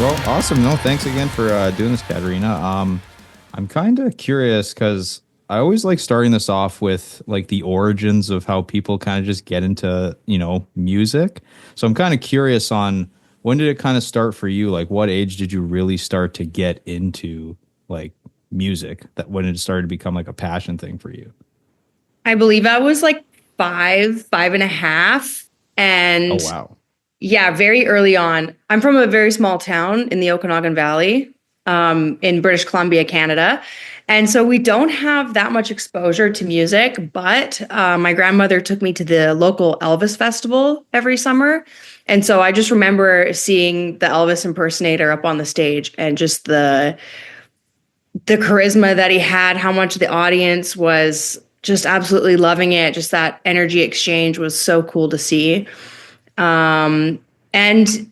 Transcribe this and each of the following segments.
Well, awesome. No, thanks again for doing this, Katerina. I'm kind of curious because I always like starting this off with like the origins of how people kind of just get into, music. So I'm kind of curious on when did it kind of start for you? Like, what age did you really start to get into like music? That when it started to become like a passion thing for you? I believe I was like five and a half. Oh, And wow. yeah, very early on. I'm from a very small town in the Okanagan Valley, in British Columbia, Canada. And so we don't have that much exposure to music, but my grandmother took me to the local Elvis festival every summer. And so I just remember seeing the Elvis impersonator up on the stage and just the charisma that he had, how much the audience was just absolutely loving it. Just that energy exchange was so cool to see. And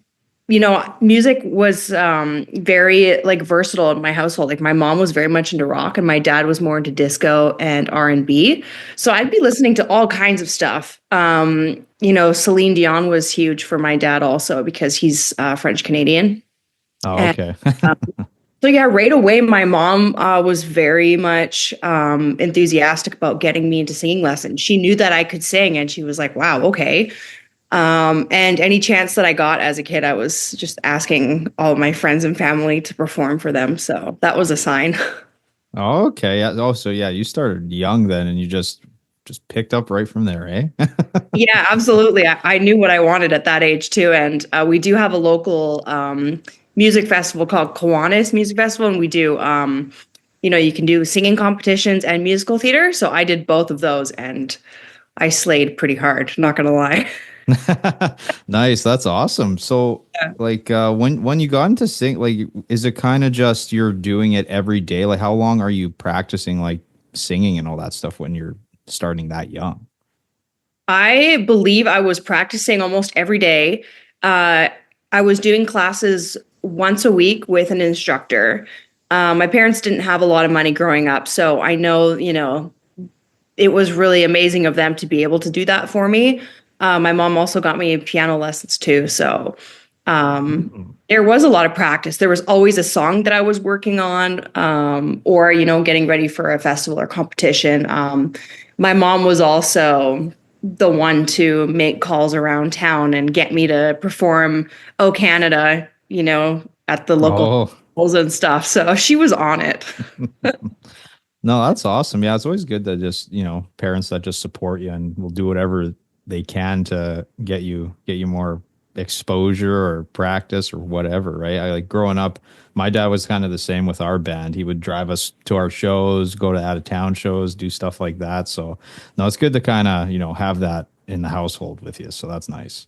music was very like versatile in my household. Like my mom was very much into rock, and my dad was more into disco and R&B. So I'd be listening to all kinds of stuff. Celine Dion was huge for my dad also because he's French Canadian. Oh, And okay. so yeah, right away, my mom was very much enthusiastic about getting me into singing lessons. She knew that I could sing, and she was like, "Wow, okay." And any chance that I got as a kid, I was just asking all of my friends and family to perform for them. So that was a sign. Oh, okay. Yeah. Oh, so yeah, you started young then, and you just picked up right from there, eh? Yeah, absolutely. I knew what I wanted at that age too. And we do have a local music festival called Kiwanis Music Festival, and we do, you can do singing competitions and musical theater. So I did both of those, and I slayed pretty hard. Not gonna lie. Nice. That's awesome. So like when you got into sing, like is it kind of just you're doing it every day? Like how long are you practicing like singing and all that stuff when you're starting that young? I believe I was practicing almost every day. Uh, I was doing classes once a week with an instructor. My parents didn't have a lot of money growing up, so I know, it was really amazing of them to be able to do that for me. My mom also got me piano lessons too, so Mm. there was a lot of practice. There was always a song that I was working on, or getting ready for a festival or competition. My mom was also the one to make calls around town and get me to perform "Oh Canada," at the local Oh, halls and stuff. So she was on it. no, that's awesome. Yeah, it's always good that just, parents that just support you and will do whatever they can to get you more exposure or practice or whatever, right? I like growing up, my dad was kind of the same with our band. He would drive us to our shows, go to out of town shows, do stuff like that. So, no, it's good to kind of, have that in the household with you. So that's nice.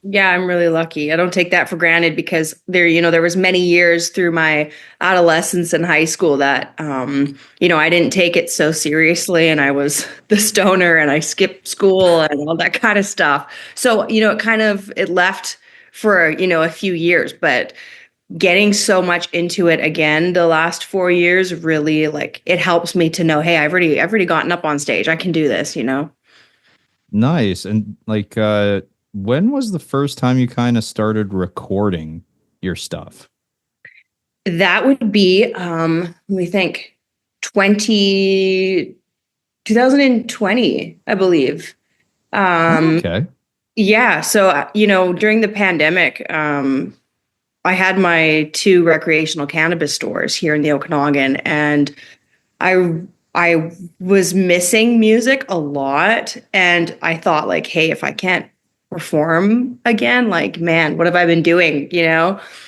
Yeah, I'm really lucky. I don't take that for granted because there was many years through my adolescence and high school that, I didn't take it so seriously, and I was the stoner, and I skipped school and all that kind of stuff. So, it left for, a few years, but getting so much into it again the last 4 years really like it helps me to know, hey, I've already gotten up on stage. I can do this. Nice. And like, when was the first time you kind of started recording your stuff? That would be, let me think, 20 2020, I believe. Oh, Um, okay. yeah. So, during the pandemic, I had my two recreational cannabis stores here in the Okanagan, and I I was missing music a lot, and I thought like, hey, if I can't perform again, like, man, what have I been doing,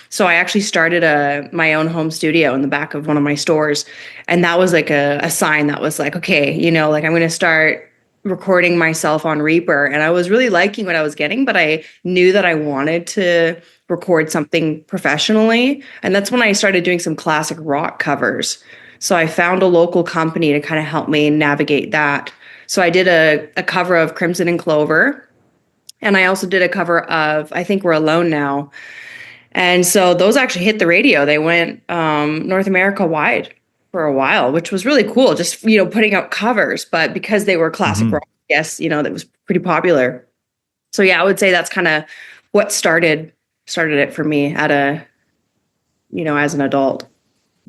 So I actually started a my own home studio in the back of one of my stores, and that was like a sign that was like, okay, like I'm going to start recording myself on Reaper, and I was really liking what I was getting, but I knew that I wanted to record something professionally, and that's when I started doing some classic rock covers. So I found a local company to kind of help me navigate that. So I did a cover of Crimson and Clover. And I also did a cover of I Think We're Alone Now. And so those actually hit the radio. They went North America wide for a while, which was really cool. Just, putting out covers. But because they were classic Hmm. rock, yes, that was pretty popular. So yeah, I would say that's kind of what started it for me at a as an adult.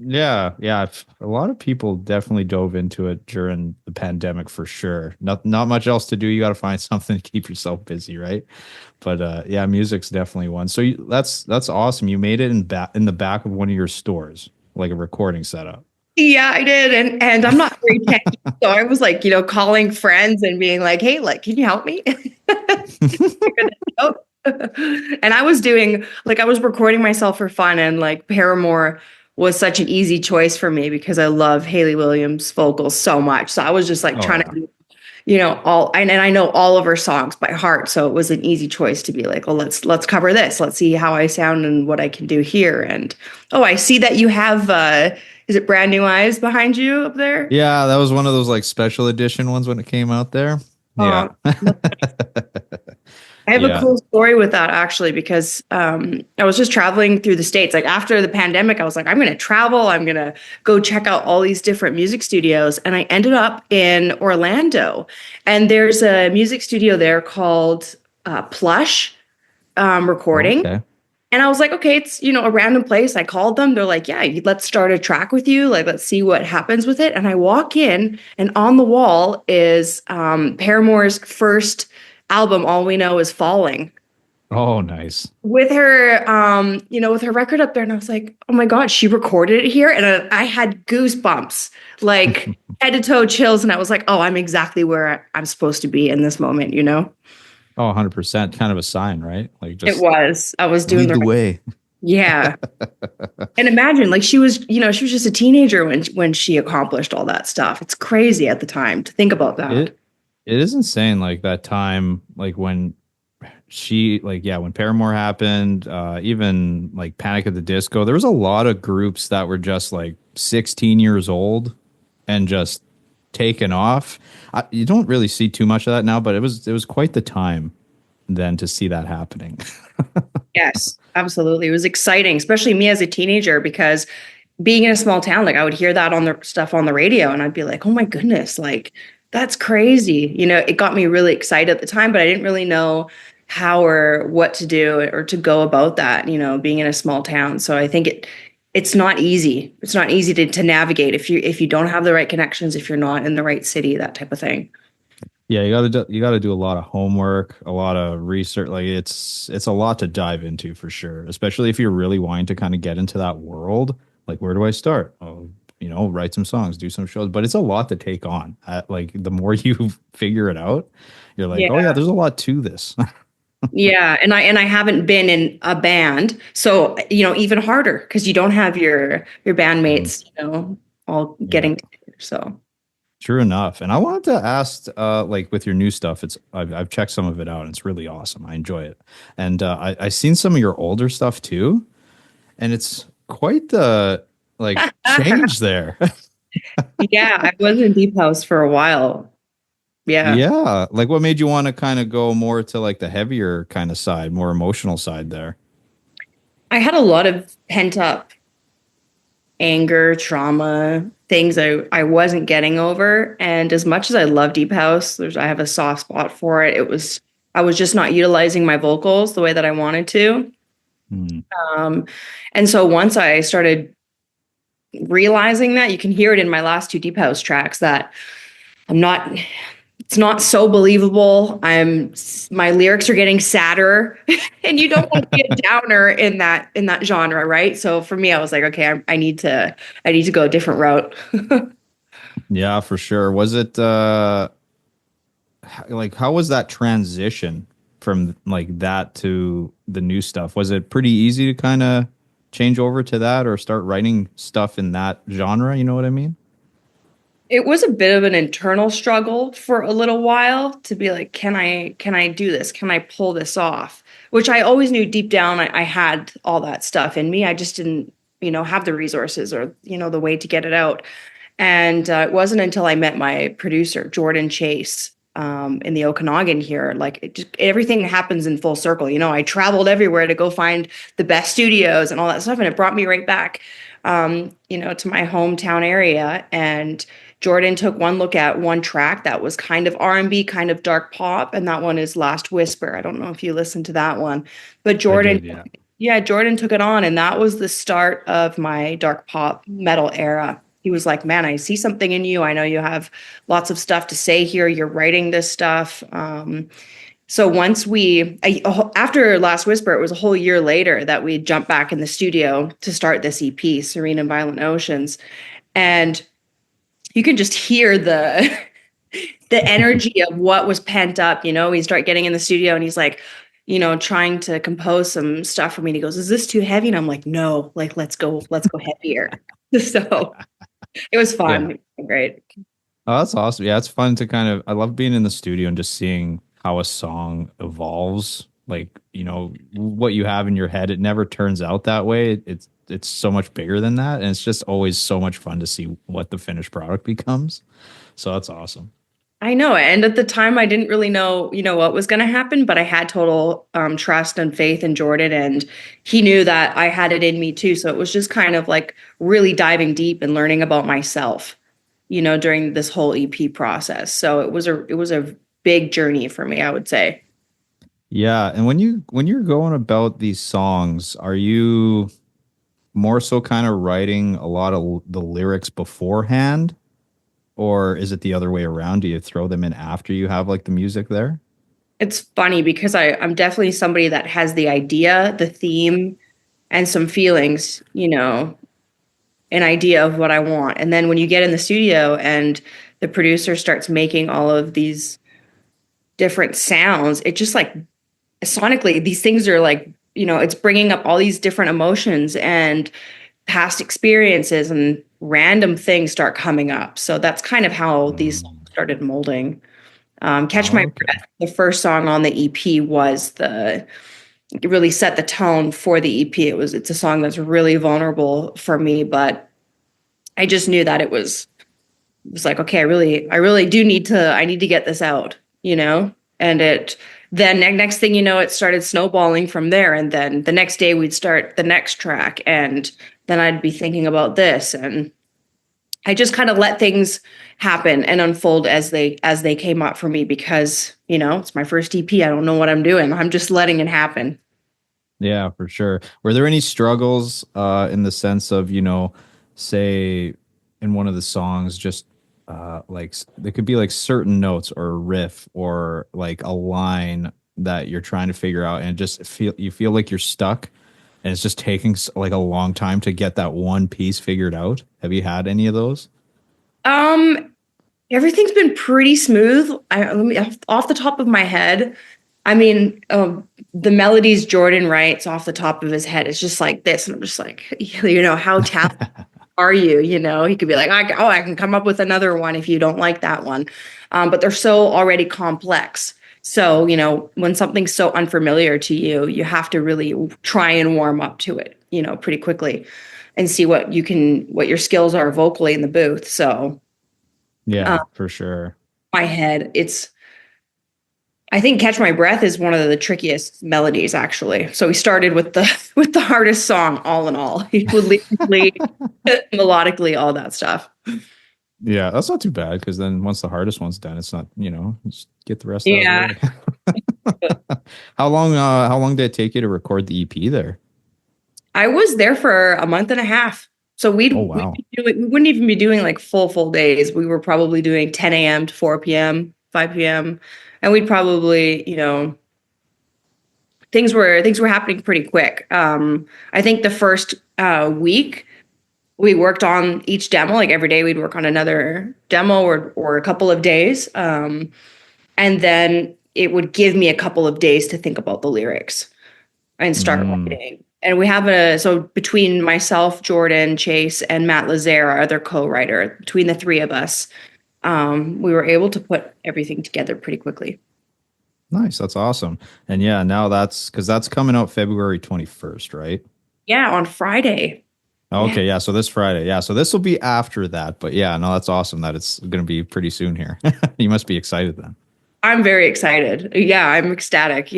Yeah, yeah. A lot of people definitely dove into it during the pandemic for sure. Not much else to do. You got to find something to keep yourself busy, right? But yeah, music's definitely one. So that's awesome. You made it in the back of one of your stores, like a recording setup. Yeah, I did. And I'm not very techy. So I was like, calling friends and being like, hey, like, can you help me? Oh. And I was doing like I was recording myself for fun, and like Paramore was such an easy choice for me because I love Hayley Williams vocals so much. So I was just like Oh trying yeah. to, all and I know all of her songs by heart. So it was an easy choice to be like, well, let's cover this. Let's see how I sound and what I can do here. And oh, I see that you have is it Brand New Eyes behind you up there? Yeah, that was one of those like special edition ones when it came out there. Yeah. Oh, I have a Yeah. cool story with that actually because I was just traveling through the States. Like after the pandemic, I was like, I'm going to travel. I'm going to go check out all these different music studios. And I ended up in Orlando. And there's a music studio there called Plush Recording. Okay. And I was like, okay, it's, a random place. I called them. They're like, yeah, let's start a track with you. Like, let's see what happens with it. And I walk in, and on the wall is Paramore's first album, All We Know Is Falling, Oh, nice. with her, with her record up there. And I was like, oh my God, she recorded it here. And I had goosebumps, like head to toe chills. And I was like, oh, I'm exactly where I'm supposed to be in this moment. Oh, 100%. Kind of a sign, right? Like It just was. I was doing lead the the right. way. Yeah. And imagine, like she was just a teenager when she accomplished all that stuff. It's crazy at the time to think about that. It is insane like that time like when when Paramore happened, even like Panic at the Disco, there was a lot of groups that were just like 16 years old and just taken off. You don't really see too much of that now, but it was quite the time then to see that happening. Yes, absolutely. It was exciting, especially me as a teenager, because being in a small town, like I would hear that on the stuff on the radio and I'd be like, oh my goodness, like that's crazy. It got me really excited at the time, but I didn't really know how or what to do or to go about that, being in a small town. So I think it's not easy. It's not easy to navigate if you don't have the right connections, if you're not in the right city, that type of thing. Yeah, you got to do a lot of homework, a lot of research. Like it's a lot to dive into for sure, especially if you're really wanting to kind of get into that world. Like, where do I start? Oh, write some songs, do some shows, but it's a lot to take on. Like the more you figure it out, you're like, oh yeah, Yeah. there's a lot to this. Yeah, and I haven't been in a band, so even harder because you don't have your Mhm. bandmates, all Yeah. getting together. So True enough. And I wanted to ask, like with your new stuff, I've checked some of it out and it's really awesome. I enjoy it. And I seen some of your older stuff too, and it's quite the like change there. yeah, I was in Deep House for a while. Yeah, Yeah. Like what made you want to kind of go more to like the heavier kind of side, more emotional side there? I had a lot of pent up anger, trauma, things I wasn't getting over, and as much as I love Deep House, I have a soft spot for it. I was just not utilizing my vocals the way that I wanted to. Hmm. Um, and so once I started realizing that, you can hear it in my last two Deep House tracks that I'm not, it's not so believable. My lyrics are getting sadder and you don't want to be a downer in that genre, right? So for me, I was like, okay, I need to go a different route. Yeah, for sure. Was it like how was that transition from like that to the new stuff? Was it pretty easy to kind of change over to that or start writing stuff in that genre? You know what I mean? It was a bit of an internal struggle for a little while to be like, can I do this? Can I pull this off? Which I always knew deep down I had all that stuff in me. I just didn't, have the resources or, the way to get it out. And it wasn't until I met my producer, Jordan Chase, in the Okanagan here. Like everything happens in full circle. I traveled everywhere to go find the best studios and all that stuff. And it brought me right back, to my hometown area. And Jordan took one look at one track that was kind of R&B, kind of dark pop. And that one is Last Whisper. I don't know if you listened to that one, but I Jordan did, yeah. Yeah, Jordan took it on, and that was the start of my dark pop metal era. He was like, "Man, I see something in you. I know you have lots of stuff to say here. You're writing this stuff." So after Last Whisper, it was a whole year later that we jumped back in the studio to start this EP, Serene In Violent Oceans, and you can just hear the energy of what was pent up. We start getting in the studio and he's like, trying to compose some stuff for me. And he goes, "Is this too heavy?" And I'm like, "No, like, let's go heavier." So it was Yeah. fun. It was great. Oh, that's awesome. Yeah, it's fun to kind of, I love being in the studio and just seeing how a song evolves. Like, what you have in your head, it never turns out that way. It's so much bigger than that. And it's just always so much fun to see what the finished product becomes. So that's awesome. I know. And at the time, I didn't really know, what was going to happen, but I had total trust and faith in Jordan, and he knew that I had it in me too. So it was just kind of like really diving deep and learning about myself, during this whole EP process. So it was a big journey for me, I would say. Yeah. And when you're going about these songs, are you more so kind of writing a lot of the lyrics beforehand? Or is it the other way around? Do you throw them in after you have like the music there? It's funny because I'm definitely somebody that has the idea, the theme, and some feelings, an idea of what I want. And then when you get in the studio and the producer starts making all of these different sounds, it just like sonically, these things are like, it's bringing up all these different emotions and past experiences, and random things start coming up. So that's kind of how these songs Mm. started molding. Catch My Okay. Breath, the first song on the EP, it really set the tone for the EP. It's a song that's really vulnerable for me, but I just knew that it was like, okay, I really do I need to get this out, and then next thing you know, it started snowballing from there. And then the next day we'd start the next track, and then I'd be thinking about this. And I just kind of let things happen and unfold as they came up for me, because, it's my first EP. I don't know what I'm doing. I'm just letting it happen. Yeah, for sure. Were there any struggles in the sense of, say in one of the songs, just like there could be like certain notes or a riff or like a line that you're trying to figure out and just you feel like you're stuck and it's just taking like a long time to get that one piece figured out? Have you had any of those? Um, Everything's been pretty smooth. Let me, off the top of my head, I mean, the melodies Jordan writes off the top of his head, it's just like this, and I'm just like, how talented are you? He could be like, I can come up with another one if you don't like that one. But they're so already complex. So, when something's so unfamiliar to you, you have to really try and warm up to it, pretty quickly, and see what your skills are vocally in the booth. So, uh, Yeah, for sure. my head, I think Catch My Breath is one of the trickiest melodies, actually. So we started with the with the hardest song, all in all, lyrically, melodically, all that stuff. Yeah, that's not too bad because then once the hardest one's done, it's not, just get the rest out of the Yeah, way. How long did it take you to record the EP there? I was there for a month and a half. So Oh we'd wow. be we wouldn't even be doing like full days. We were probably doing 10 a.m. to 4 p.m., 5 p.m. And we'd probably, things were happening pretty quick. I think the first week we worked on each demo. Like every day we'd work on another demo, or a couple of days. And then it would give me a couple of days to think about the lyrics and start Mm, writing. And so between myself, Jordan, Chase, and Matt Lazare, our other co-writer, between the three of us, we were able to put everything together pretty quickly. nice. That's awesome. And yeah, now that's because that's coming out February 21st, right? Yeah, on Friday. Yeah. Okay, yeah. So this Friday. Yeah. So this will be after that. But yeah, no, that's awesome that it's going to be pretty soon here. You must be excited then. I'm very excited. Yeah, I'm ecstatic.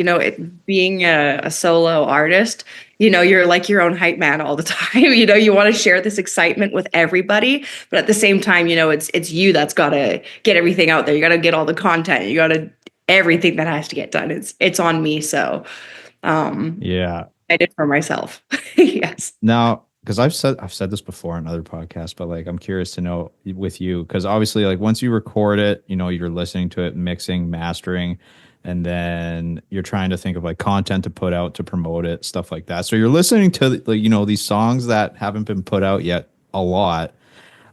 Being a solo artist, you're like your own hype man all the time. You want to share this excitement with everybody, but at the same time, it's you that's got to get everything out there. You got to get all the content. You got to everything that has to get done. It's on me. So, um, Yeah. I did for myself. Yes. Now, because I've said this before on other podcasts, but like I'm curious to know with you, because obviously, like once you record it, you're listening to it, mixing, mastering, and then you're trying to think of like content to put out to promote it, stuff like that. So you're listening to like, these songs that haven't been put out yet a lot.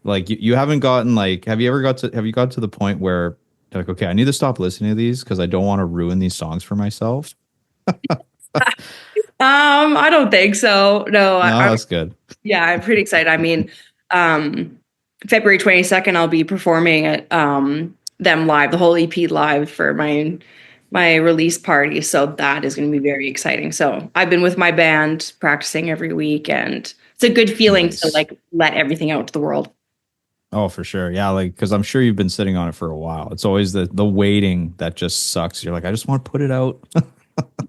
Like you haven't gotten like, have you got to the point where you're like, okay, I need to stop listening to these because I don't want to ruin these songs for myself? I don't think so. No, No, I'm that's good. yeah, I'm pretty excited. I mean, um, February 22nd, I'll be performing at them live, the whole EP live for my release party. So that is going to be very exciting. So I've been with my band practicing every week, and it's a good feeling to Nice. like let everything out to the world. Oh, for sure. Yeah, like because I'm sure you've been sitting on it for a while. It's always the waiting that just sucks. You're like, I just want to put it out.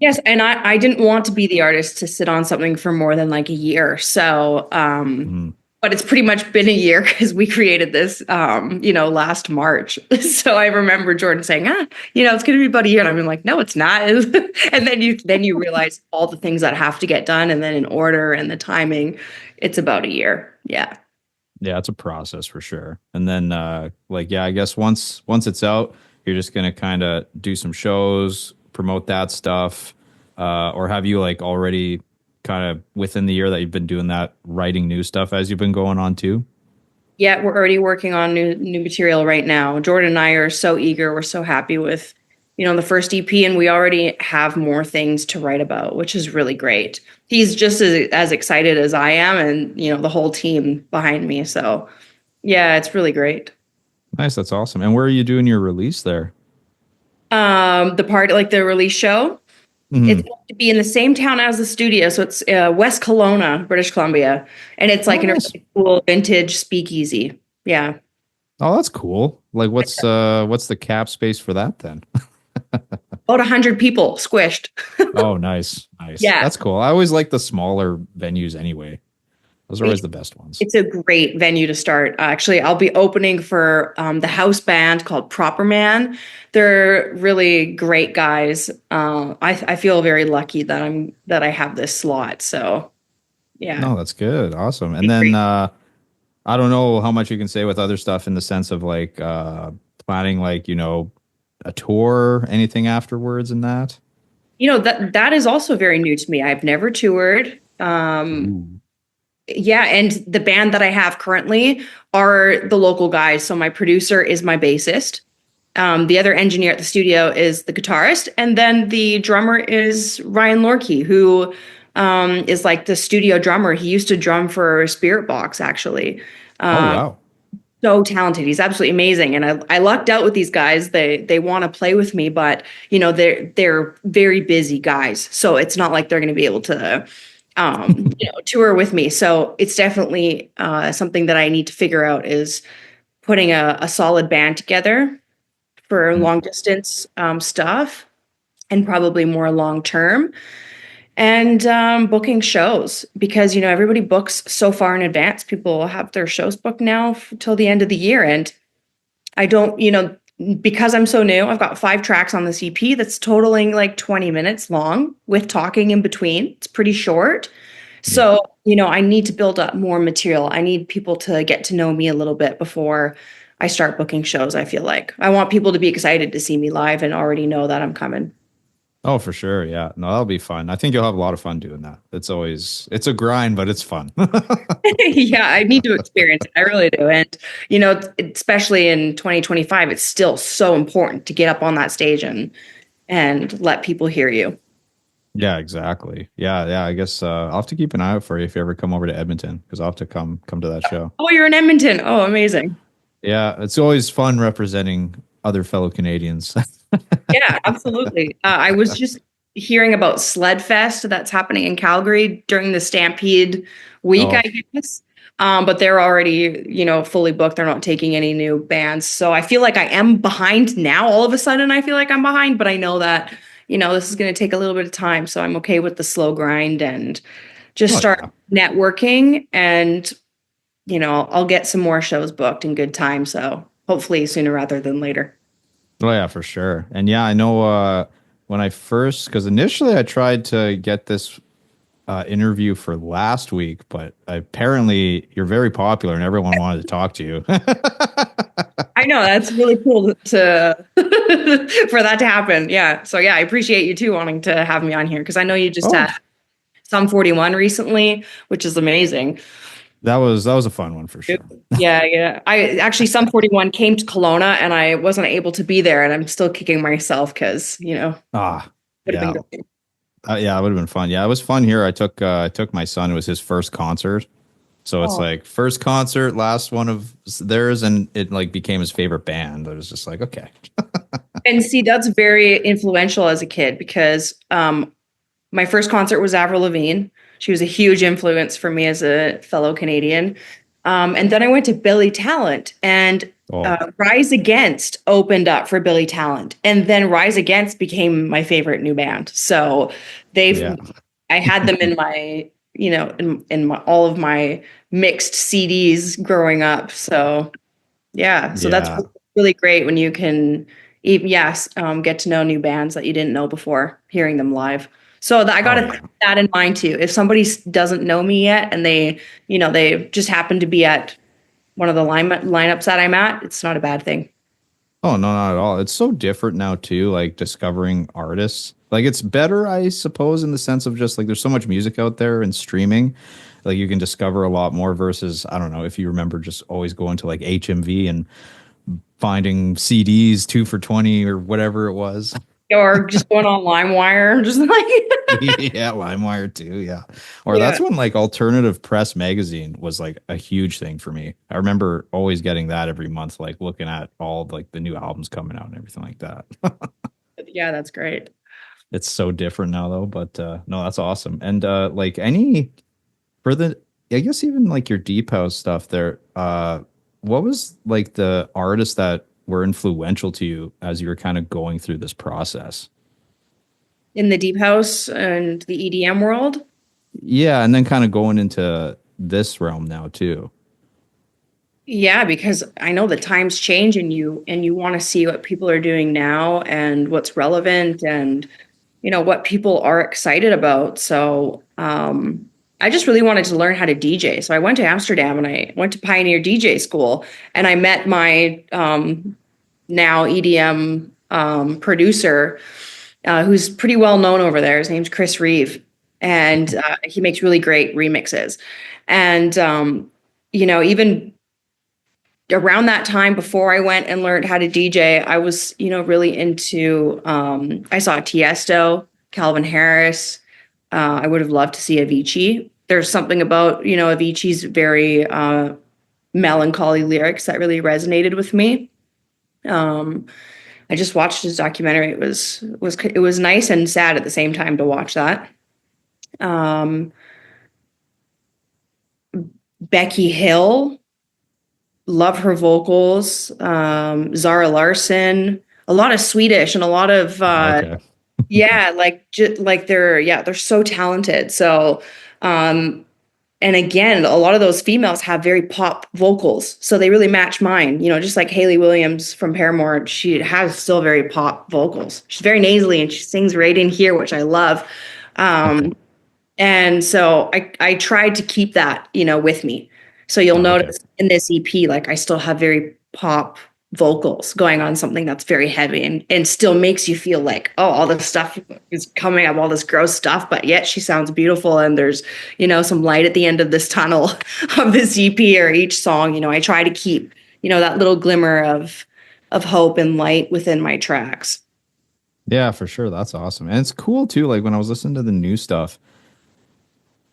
Yes, and I didn't want to be the artist to sit on something for more than like a year. So, Mm. but it's pretty much been a year because we created this, last March. So I remember Jordan saying, it's going to be about a year. And I'm like, no, it's not. And then you realize all the things that have to get done, and then in order and the timing, it's about a year. Yeah. Yeah, it's a process for sure. And then like yeah, I guess once it's out, you're just gonna kind of do some shows, promote that stuff. Or have you like already kind of within the year that you've been doing that writing new stuff as you've been going on too? Yeah, we're already working on new material right now. Jordan and I are so eager. We're so happy with, the first EP, and we already have more things to write about, which is really great. He's just as excited as I am, and the whole team behind me. So yeah, it's really great. Nice, that's awesome. And where are you doing your release there? The part like the release show, it's Hmm. going to be in the same town as the studio, so it's West Kelowna, British Columbia, and it's like Oh, in a nice. really cool vintage speakeasy. Yeah. Oh, that's cool. Like what's the cap space for that then? About 100 people squished. Oh, nice. Nice. Yeah. That's cool. I always like the smaller venues anyway. Those are always the best ones. It's a great venue to start. Actually, I'll be opening for the house band called Proper Man. They're really great guys. I feel very lucky that I have this slot. So yeah, No, that's good. Awesome. And it's then great. I don't know how much you can say with other stuff in the sense of like planning like, a tour, anything afterwards and that. That is also very new to me. I've never toured. Ooh. Yeah, and the band that I have currently are the local guys. So my producer is my bassist. The other engineer at the studio is the guitarist, and then the drummer is Ryan Lorkey, who is like the studio drummer. He used to drum for Spirit Box, actually. Oh, Um, wow. so talented. He's absolutely amazing, and I lucked out with these guys. They want to play with me, but they're very busy guys, so it's not like they're going to be able to tour with me. So it's definitely something that I need to figure out is putting a solid band together for Mm. long distance stuff and probably more long term and booking shows because everybody books so far in advance. People have their shows booked now till the end of the year, and I don't, because I'm so new, I've got 5 tracks on this EP that's totaling like 20 minutes long with talking in between. It's pretty short. Yeah. So, I need to build up more material. I need people to get to know me a little bit before I start booking shows. I feel like I want people to be excited to see me live and already know that I'm coming. Oh, for sure. Yeah. No, that'll be fun. I think you'll have a lot of fun doing that. It's a grind, but it's fun. Yeah, I need to experience it. I really do. And, especially in 2025, it's still so important to get up on that stage and let people hear you. Yeah, exactly. Yeah, yeah. I guess I'll have to keep an eye out for you if you ever come over to Edmonton because I'll have to come to that show. Oh, you're in Edmonton. Oh, amazing. Yeah, it's always fun representing other fellow Canadians. Yeah, absolutely. I was just hearing about Sled Fest that's happening in Calgary during the Stampede week, I Oh, guess. But they're already, fully booked. They're not taking any new bands. So I feel like I am behind now. All of a sudden, I feel like I'm behind, but I know that, this is going to take a little bit of time. So I'm okay with the slow grind and just oh start yeah. networking and, I'll get some more shows booked in good time. So hopefully sooner rather than later. Oh yeah, for sure. And yeah, I know when I first because initially I tried to get this interview for last week, but apparently you're very popular and everyone wanted to talk to you. I know that's really cool to for that to happen. Yeah. So yeah, I appreciate you too wanting to have me on here because I know you just Oh, had some 41 recently, which is amazing. that was a fun one for sure. Yeah, yeah. I actually some 41 came to Kelowna and I wasn't able to be there and I'm still kicking myself because, Ah, would have been yeah. great. Yeah, it would have been fun. Yeah, it was fun here. I took my son. It was his first concert. So it's Oh. like first concert, last one of theirs, and it like became his favorite band. I was just like, okay. And see, that's very influential as a kid because my first concert was Avril Lavigne. She was a huge influence for me as a fellow Canadian. And then I went to Billy Talent, and Oh, Rise Against opened up for Billy Talent, and then Rise Against became my favorite new band. So yeah. they've, I had them in my, in my, all of my mixed CDs growing up. So yeah, so that's Yeah. really great when you can, yes, get to know new bands that you didn't know before, hearing them live. So I got Oh to keep yeah. that in mind too. If somebody doesn't know me yet and they just happen to be at one of the lineups that I'm at, it's not a bad thing. Oh no, not at all. It's so different now too, like discovering artists. Like it's better, I suppose, in the sense of just like there's so much music out there and streaming. Like you can discover a lot more versus I don't know if you remember just always going to like HMV and finding CDs 2 for 20 or whatever it was. Or just going on LimeWire, just like, Yeah, LimeWire too. Yeah. Or yeah. that's when like Alternative Press magazine was like a huge thing for me. I remember always getting that every month, like looking at all like the new albums coming out and everything like that. Yeah, that's great. It's so different now though, but no, that's awesome. And like any for the I guess even like your deep house stuff there, what was like the artists that were influential to you as you were kind of going through this process? In the deep house and the EDM world. Yeah, and then kind of going into this realm now too. Yeah, because I know the times change and you want to see what people are doing now and what's relevant and what people are excited about. So I just really wanted to learn how to DJ. So I went to Amsterdam and I went to Pioneer DJ school and I met my now EDM producer who's pretty well known over there. His name's Chris Reeve, and he makes really great remixes. And even around that time before I went and learned how to DJ, I was, really into, I saw Tiesto, Calvin Harris. I would have loved to see Avicii. There's something about, Avicii's very melancholy lyrics that really resonated with me. Um, I just watched his documentary. It was nice and sad at the same time to watch that. Um, Becky Hill, love her vocals. Zara Larson, a lot of Swedish and a lot of Okay. yeah, like they're so talented. So um, and again, a lot of those females have very pop vocals, so they really match mine. Just like Hayley Williams from Paramore, she has still very pop vocals. She's very nasally and she sings right in here, which I love. Okay. Um, and so I tried to keep that, with me. So you'll Oh, okay. notice in this EP, like I still have very pop vocals going on something that's very heavy and still makes you feel like, oh, all this stuff is coming up, all this gross stuff, but yet she sounds beautiful and there's, some light at the end of this tunnel of this EP or each song. I try to keep, that little glimmer of hope and light within my tracks. Yeah, for sure. That's awesome. And it's cool too. Like when I was listening to the new stuff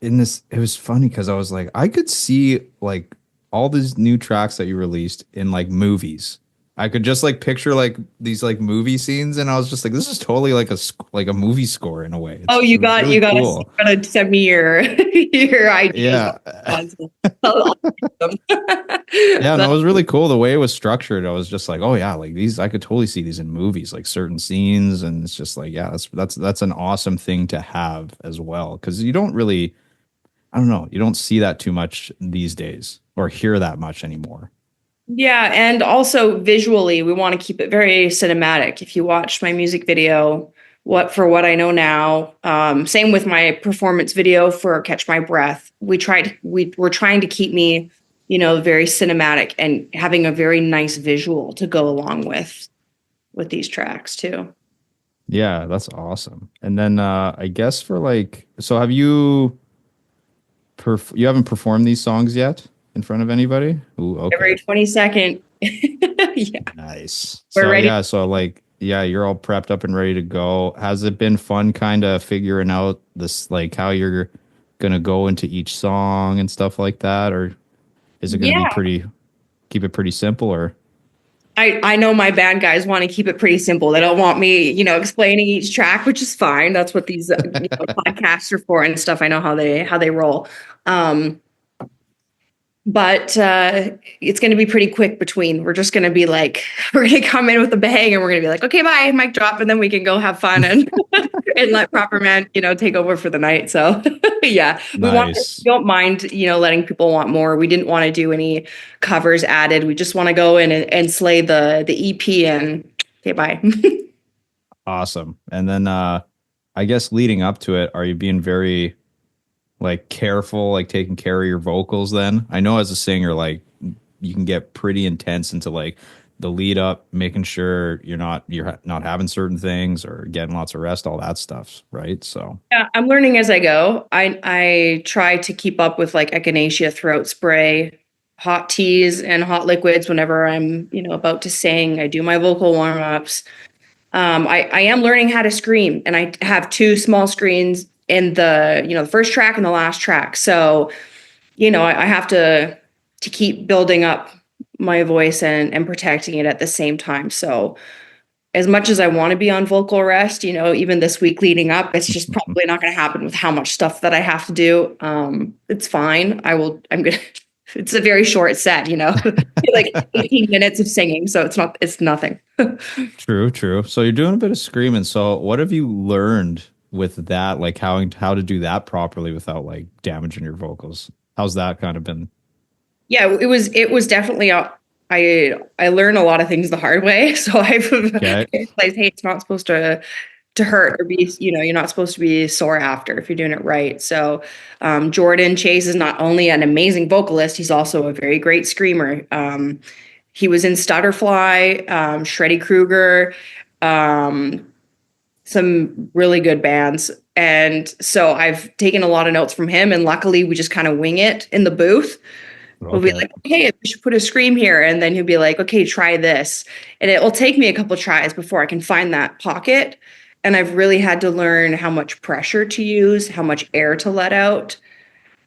in this, it was funny because I was like, I could see like all these new tracks that you released in like movies. I could just like picture like these like movie scenes, and I was just like, this is totally like like a movie score in a way. Oh, It was really you cool. gotta send me your your ideas. Yeah. I'll them. Yeah, no, That- it was really cool the way it was structured. I was just like, oh yeah, like these I could totally see these in movies, like certain scenes, and it's just like, yeah, that's an awesome thing to have as well. Because you don't really, I don't know, you don't see that too much these days or hear that much anymore. yeah, and also visually, we want to keep it very cinematic. If you watched my music video what I know now. Same with my performance video for Catch My Breath. We're trying to keep me, very cinematic and having a very nice visual to go along with these tracks too. Yeah, that's awesome. And then I guess for like, so have you you haven't performed these songs yet in front of anybody? Ooh, okay. February 22nd. Yeah, Nice. we're So ready. yeah, so like yeah, you're all prepped up and ready to go. Has it been fun kind of figuring out this like how you're gonna go into each song and stuff like that, or is it gonna be Yeah. pretty keep it pretty simple or I know my band guys want to keep it pretty simple. They don't want me, explaining each track, which is fine. That's what these podcasts are for and stuff. I know how they roll. Um, but it's going to be pretty quick between. We're just going to be like, we're going to come in with a bang and we're going to be like, okay, bye, mic drop, and then we can go have fun and and let Proper Man, take over for the night. So yeah, we nice? don't mind, letting people want more. We didn't want to do any covers added. We just want to go in and slay the EP and okay, bye. Awesome. And then I guess leading up to it, are you being very like careful, like taking care of your vocals then? I know as a singer, like you can get pretty intense into like the lead up, making sure you're not having certain things or getting lots of rest, all that stuff, right? So Yeah, I'm learning as I go. I try to keep up with like echinacea throat spray, hot teas, and hot liquids whenever I'm, about to sing. I do my vocal warm ups. I am learning how to scream, and I have two small screens in the first track and the last track. So, I have to keep building up my voice and protecting it at the same time. So, as much as I want to be on vocal rest, even this week leading up, it's just probably not going to happen with how much stuff that I have to do. It's fine. I'm going to, it's a very short set, like 18 minutes of singing. So it's nothing. true, true. So you're doing a bit of screaming. So what have you learned with that? Like how to do that properly without like damaging your vocals? How's that kind of been? Yeah, it was definitely I learned a lot of things the hard way. So I've Okay. realized, hey, it's not supposed to hurt or be, you're not supposed to be sore after if you're doing it right. So Jordan Chase is not only an amazing vocalist, he's also a very great screamer. He was in Stutterfly, Shreddy Krueger, um, some really good bands. And so I've taken a lot of notes from him, and luckily we just kind of wing it in the booth. We'll be Okay. like, hey, we should put a scream here. And then he'll be like, okay, try this. And it will take me a couple tries before I can find that pocket. And I've really had to learn how much pressure to use, how much air to let out,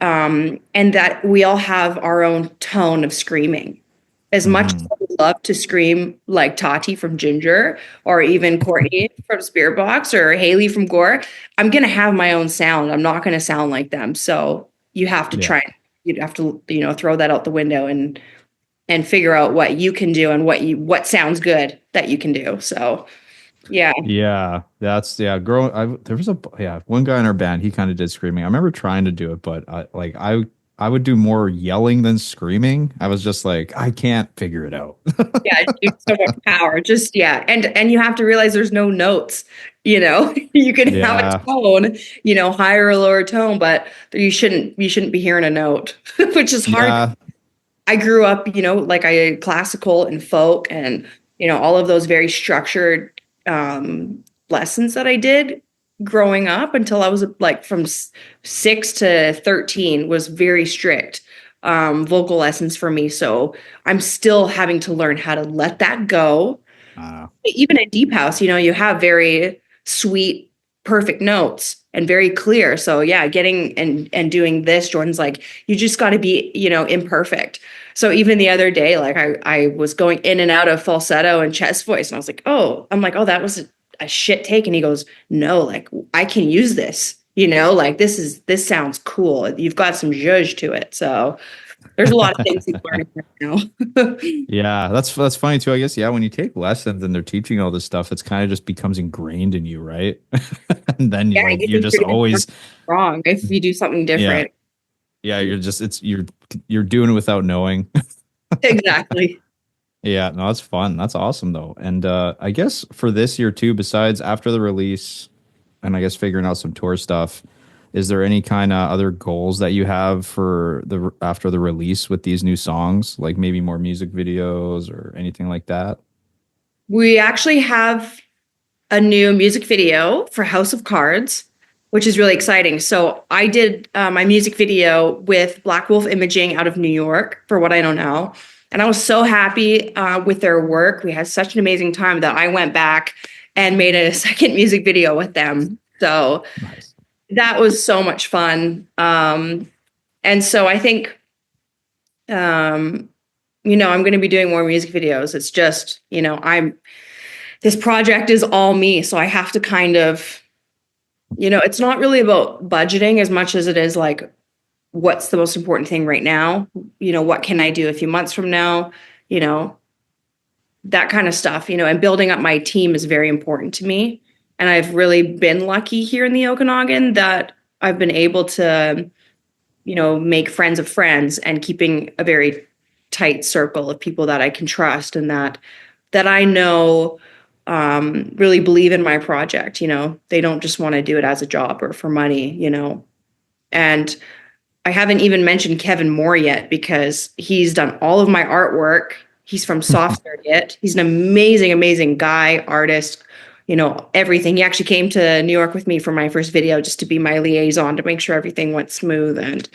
and that we all have our own tone of screaming. As much as Hmm. I would love to scream like Tati from Ginger, or even Courtney from Spirit Box, or Haley from Gore, I'm going to have my own sound. I'm not going to sound like them. So you have to Yeah. try, you have to, throw that out the window and figure out what you can do and what sounds good that you can do. So yeah. Yeah, that's yeah. Growing, there was a one guy in our band. He kind of did screaming. I remember trying to do it, but I would do more yelling than screaming. I was just like I can't figure it out. Yeah, it's so much power. Just yeah, and you have to realize there's no notes. You can have a Yeah, tone, higher or lower tone, but you shouldn't be hearing a note, which is hard. yeah. I grew up, like I classical and folk and all of those very structured lessons that I did growing up until I was like from 6 to 13 was very strict vocal lessons for me. So I'm still having to learn how to let that go. Uh, Even at Deep House, you have very sweet, perfect notes and very clear. So yeah, getting and doing this, Jordan's like, you just got to be, imperfect. So even the other day, like I was going in and out of falsetto and chest voice, and I was like, oh, that was a shit take. And he goes, no, like I can use this. Like this sounds cool. You've got some zhuzh to it. So there's a lot of things he's learning right now. yeah, that's funny too. I guess yeah. When you take lessons and they're teaching all this stuff, it's kind of just becomes ingrained in you, right? And then Yeah, you're you just think you're always wrong if you do something yeah different. yeah. You're doing it without knowing. Exactly. Yeah, no, that's fun. That's awesome though. And I guess for this year too, besides after the release, and I guess figuring out some tour stuff. Is there any kind of other goals that you have for the after the release with these new songs, like maybe more music videos or anything like that? We actually have a new music video for House of Cards, which is really exciting. So I did my music video with Black Wolf Imaging out of New York, for what I don't know. And I was so happy with their work. We had such an amazing time that I went back and made a second music video with them. So Nice. that was so much fun. And so I think, um, I'm going to be doing more music videos. It's just, this project is all me. So I have to kind of, it's not really about budgeting as much as it is like, what's the most important thing right now? What can I do a few months from now? You know, that kind of stuff, and building up my team is very important to me. And I've really been lucky here in the Okanagan that I've been able to, make friends of friends and keeping a very tight circle of people that I can trust and that I know really believe in my project. They don't just want to do it as a job or for money, and I haven't even mentioned Kevin Moore yet because he's done all of my artwork. He's from Soft Circuit. He's an amazing, amazing guy, artist, everything. He actually came to New York with me for my first video just to be my liaison to make sure everything went smooth. And,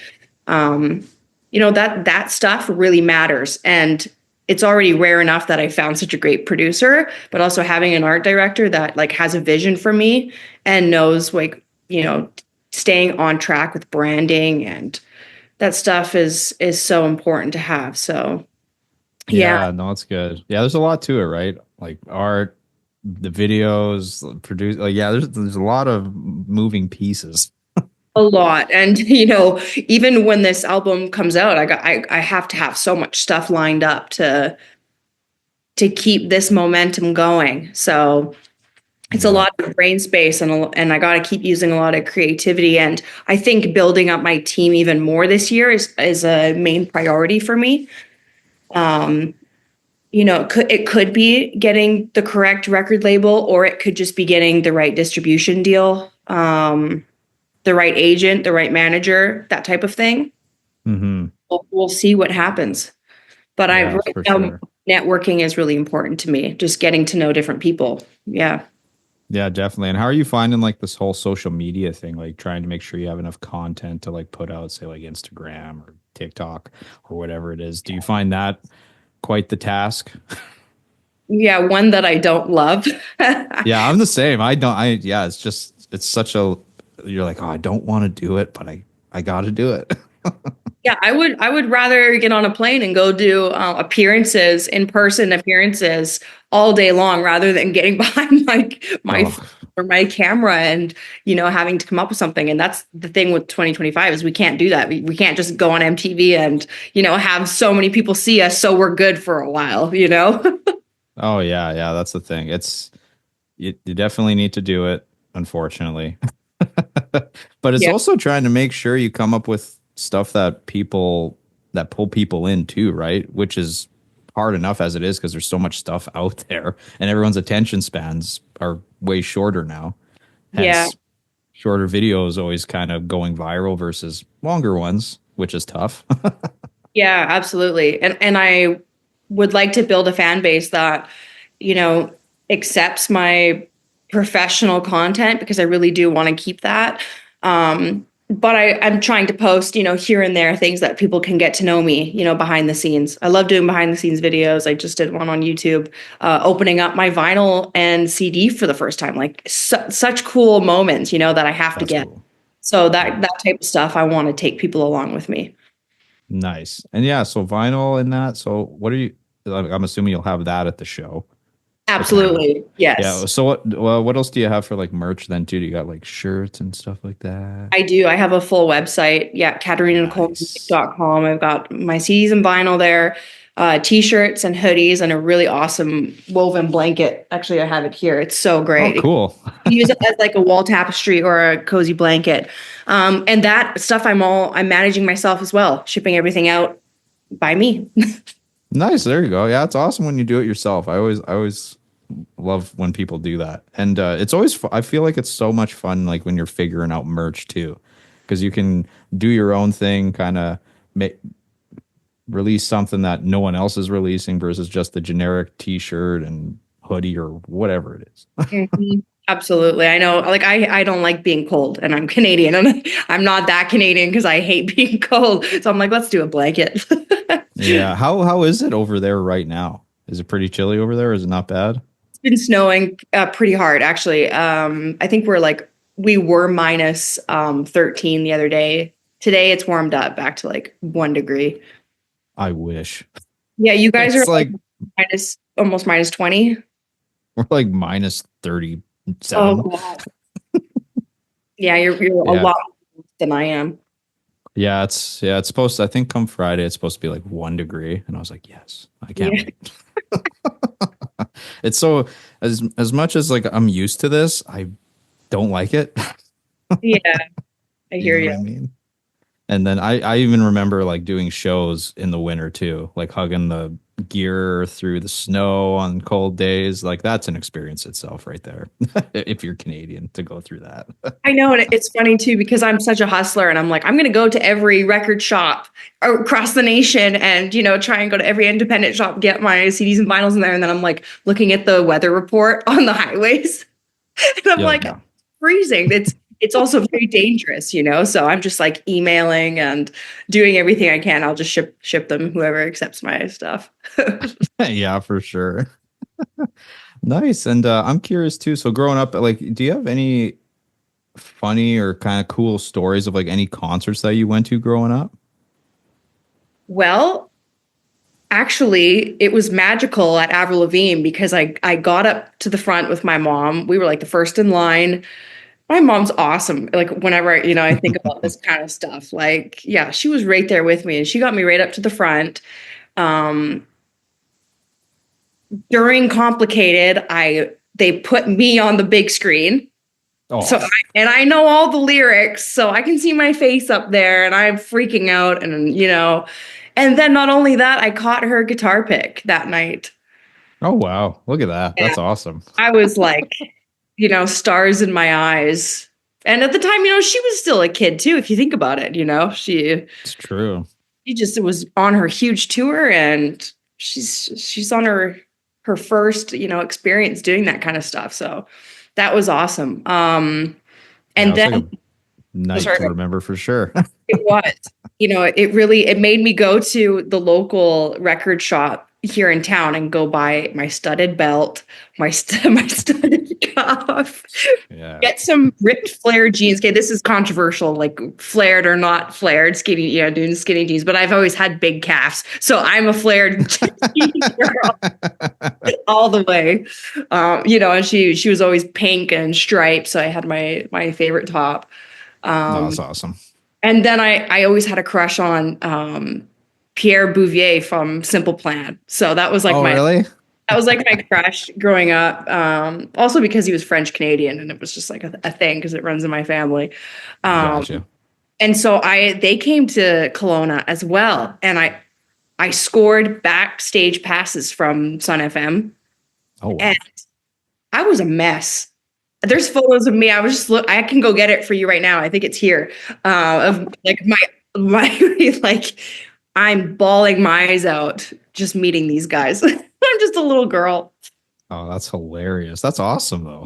that stuff really matters. And it's already rare enough that I found such a great producer, but also having an art director that like has a vision for me and knows like, staying on track with branding and that stuff is so important to have. So yeah. Yeah, no, it's good. Yeah, there's a lot to it, right? Like art, the videos, produce. Like, yeah, there's a lot of moving pieces. A lot. And even when this album comes out, I have to have so much stuff lined up to keep this momentum going. So it's a Yeah, lot of brain space and I got to keep using a lot of creativity. And I think building up my team even more this year is a main priority for me. Um, it could be getting the correct record label, or it could just be getting the right distribution deal, the right agent, the right manager, that type of thing. hmm, We'll see what happens. But yeah, right for now, sure. networking is really important to me. Just getting to know different people. Yeah. Yeah, definitely. And how are you finding like this whole social media thing, like trying to make sure you have enough content to like put out, say, like Instagram or TikTok or whatever it is? Do you find that quite the task? Yeah, one that I don't love. Yeah, I'm the same. Yeah, it's just, it's such a, you're like, oh, I don't want to do it, but I got to do it. Yeah, I would rather get on a plane and go do appearances, in-person appearances all day long rather than getting behind my phone Oh, or my camera and having to come up with something. And that's the thing with 2025 is we can't do that. We can't just go on MTV and have so many people see us so we're good for a while. oh yeah, yeah, that's the thing. You definitely need to do it, unfortunately. But it's Yeah. also trying to make sure you come up with stuff that pull people in too, right? Which is hard enough as it is because there's so much stuff out there and everyone's attention spans are way shorter now. Yeah. Hence, shorter videos always kind of going viral versus longer ones, which is tough. Yeah, absolutely. And I would like to build a fan base that, you know, accepts my professional content because I really do want to keep that. But I'm trying to post, here and there things that people can get to know me, behind the scenes. I love doing behind the scenes videos. I just did one on YouTube, opening up my vinyl and CD for the first time. Like such cool moments, that I have to That's get. cool. So Yeah. that type of stuff, I want to take people along with me. Nice. And yeah, so vinyl and that. So what are you, I'm assuming you'll have that at the show. What kind of, Absolutely. yeah. Yes. So what else do you have for like merch then too? Do you got like shirts and stuff like that? I do. I have a full website. Yeah, Nice. KaterinaNicoleMusic.com. I've got my CDs and vinyl there, t-shirts and hoodies, and a really awesome woven blanket. Actually, I have it here. It's so Oh, great. You cool. can use it as like a wall tapestry or a cozy blanket. And that stuff I'm managing myself as well, shipping everything out by me. Nice. There you go. Yeah, it's awesome when you do it yourself. I always Love when people do that. And it's always I feel like it's so much fun like when you're figuring out merch too, because you can do your own thing, kind of make release something that no one else is releasing versus just the generic t-shirt and hoodie or whatever it is. Mhm. Absolutely. I know, like I don't like being cold and I'm Canadian and I'm not that Canadian because I hate being cold. So I'm like, let's do a blanket. Yeah. How is it over there right now? Is it pretty chilly over there? Is it not bad? It's been snowing pretty hard actually. I think we were minus 13 the other day. Today it's warmed up back to like 1 degree. I wish. Yeah, you guys are It's like like minus almost minus 20. we're like minus Oh 37. God. Yeah, you're a Yeah. lot more than I am. It's supposed to, I think come Friday it's supposed to be like 1 degree. And I was like, yes, I can't Yeah. wait. It's so as much as like I'm used to this, I don't like it. Yeah, I You hear know what I you. mean? And then I even remember like doing shows in the winter too, like hugging the gear through the snow on cold days. Like that's an experience itself right there. If you're Canadian to go through that. I know, and it's funny too because I'm such a hustler, and I'm like, I'm going to go to every record shop across the nation, and try and go to every independent shop, get my CDs and vinyls in there, and then I'm like looking at the weather report on the highways, and I'm like, Yeah. freezing. It's also very dangerous, So I'm just like emailing and doing everything I can. I'll just ship them whoever accepts my stuff. Yeah, for sure. Nice. And I'm curious too. So growing up, like, do you have any funny or kind of cool stories of like any concerts that you went to growing up? Well, actually, it was magical at Avril Lavigne because I got up to the front with my mom. We were like the first in line. My mom's awesome. Like whenever I think about this kind of stuff, like yeah, she was right there with me and she got me right up to the front. Um, During Complicated, I they put me on the big screen. So Oh, and I know all the lyrics, so I can see my face up there and I'm freaking out and then not only that, I caught her guitar pick that night. oh wow. Look at that. Yeah. That's awesome. I was like, stars in my eyes. And at the time, she was still a kid too, if you think about it, It's true. she just was on her huge tour and she's on her first, experience doing that kind of stuff. So that was awesome. Yeah, And it's then like a oh, night sorry, to remember for sure. it was, it made me go to the local record shop here in town and go buy my studded belt, my studded cuff, Yeah. get some ripped flared jeans. Okay, this is controversial, like flared or not flared, skinny, doing skinny jeans. But I've always had big calves, so I'm a flared jean girl all the way. And she was always pink and striped, so I had my favorite top. No, Um, that's awesome. and then I always had a crush on Pierre Bouvier from Simple Plan. So Oh, really? that was like my crush growing up. Also because he was French Canadian, and it was just like a thing because it runs in my family. Um, Gotcha. and so they came to Kelowna as well, and I scored backstage passes from Sun FM, Oh, wow. and I was a mess. There's photos of me. I was just I can go get it for you right now. I think it's here. Of like my like I'm bawling my eyes out just meeting these guys. I'm just a little girl. Oh, that's hilarious. That's awesome though.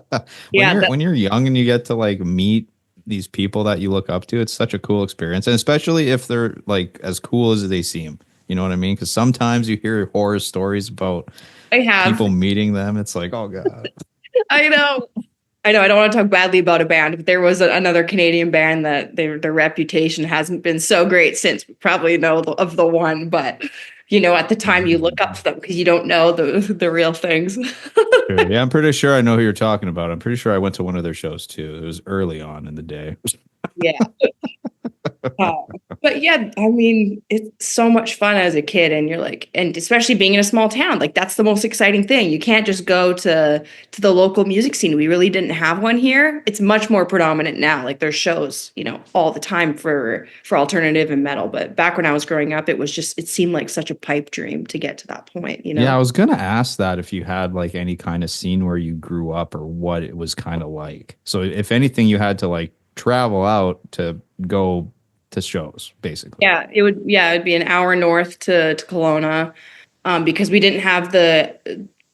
When Yeah, you're young and you get to like meet these people that you look up to, it's such a cool experience. And especially if they're like as cool as they seem. You know what I mean? Because sometimes you hear horror stories about I have. people meeting them. It's like, oh God. I know. I know. I don't want to talk badly about a band, but there was another Canadian band that their reputation hasn't been so great since. We probably know of the one, but at the time you look up to them because you don't know the real things. Sure. Yeah, I'm pretty sure I know who you're talking about. I'm pretty sure I went to one of their shows too. It was early on in the day. Yeah. But yeah, I mean, it's so much fun as a kid, and you're like, and especially being in a small town, like that's the most exciting thing. You can't just go to the local music scene. We really didn't have one here. It's much more predominant now. Like there's shows, all the time for alternative and metal. But back when I was growing up, it seemed like such a pipe dream to get to that point. Yeah, I was gonna ask that if you had like any kind of scene where you grew up or what it was kind of like. So if anything, you had to like travel out to go to shows, basically. Yeah, it'd be an hour north to Kelowna, because we didn't have the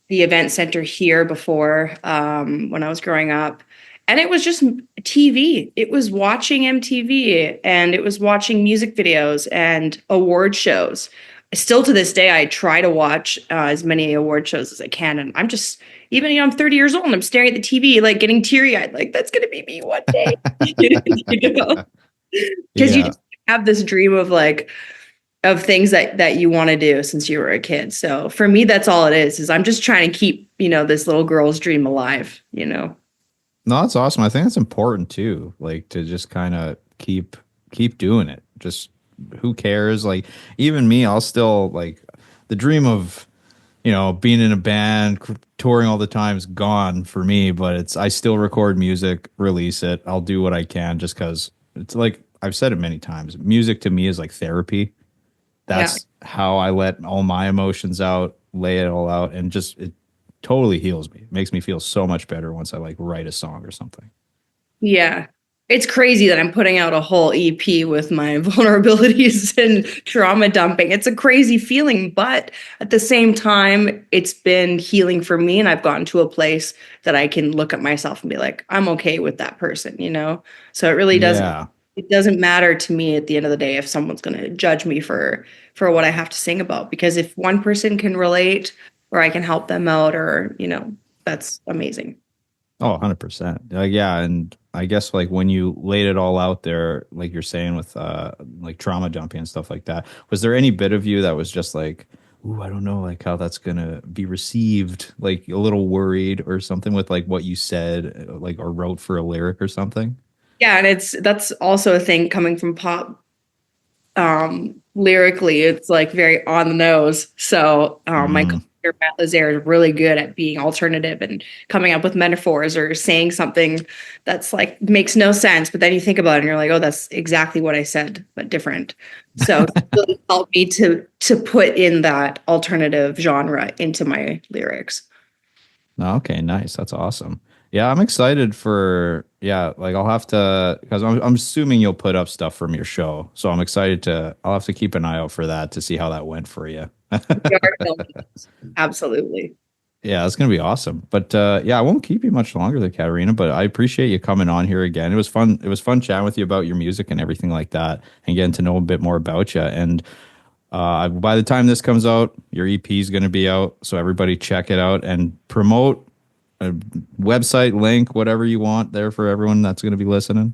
event center here before, when I was growing up. And it was just TV. It was watching MTV, and it was watching music videos and award shows. Still to this day, I try to watch as many award shows as I can. And I'm just, even, I'm 30 years old and I'm staring at the TV, like getting teary eyed, like that's going to be me one day. you know? Because you Yeah. just have this dream of like of things that you want to do since you were a kid. So for me, that's all it is I'm just trying to keep, this little girl's dream alive. No, that's awesome. I think that's important too. Like to just kind of keep doing it. Just who cares? Like even me, I'll still like the dream of being in a band, touring all the time is gone for me, but I still record music, release it. I'll do what I can just because it's like I've said it many times. Music to me is like therapy. Yeah. That's how I let all my emotions out, lay it all out, and just it totally heals me. It makes me feel so much better once I like write a song or something. Yeah. It's crazy that I'm putting out a whole EP with my vulnerabilities and trauma dumping. It's a crazy feeling, but at the same time, it's been healing for me. And I've gotten to a place that I can look at myself and be like, I'm okay with that person. So it really doesn't, Yeah. it doesn't matter to me at the end of the day if someone's going to judge me for what I have to sing about, because if one person can relate or I can help them out, or that's amazing. Oh, 100%. Yeah, and I guess like when you laid it all out there, like you're saying with like trauma dumping and stuff like that, was there any bit of you that was just like, ooh, I don't know like how that's gonna be received, like a little worried or something with like what you said, like or wrote for a lyric or something? Yeah, and that's also a thing coming from pop. Lyrically, it's like very on the nose. So my Mm, co-writer Matt Lazaire is really good at being alternative and coming up with metaphors or saying something that's like makes no sense, but then you think about it and you're like, oh, that's exactly what I said, but different. So it really helped me to put in that alternative genre into my lyrics. no, okay, nice. That's awesome. Yeah, I'm excited for yeah, like I'll have to because I'm assuming you'll put up stuff from your show. So I'm excited to I'll have to keep an eye out for that to see how that went for you. We are filming this. Absolutely. Yeah, it's gonna be awesome. But yeah, I won't keep you much longer there, Katerina, but I appreciate you coming on here again. It was fun. It was fun chatting with you about your music and everything like that and getting to know a bit more about you. And by the time this comes out, your EP is going to be out. So everybody check it out and promote a website link, whatever you want there for everyone that's going to be listening.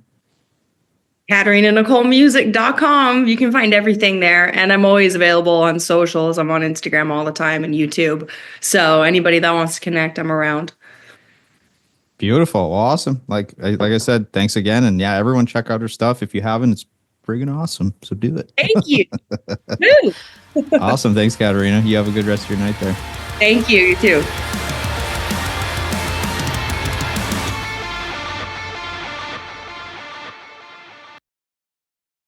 KaterinaNicoleMusic.com. You can find everything there. And I'm always available on socials. I'm on Instagram all the time and YouTube. So anybody that wants to connect, I'm around. Beautiful. Well, awesome. Like I said, thanks again. And yeah, everyone check out her stuff. If you haven't, it's friggin' awesome. So do it. Thank you. Woo. Awesome. Thanks, Katerina. You have a good rest of your night there. Thank you. You too.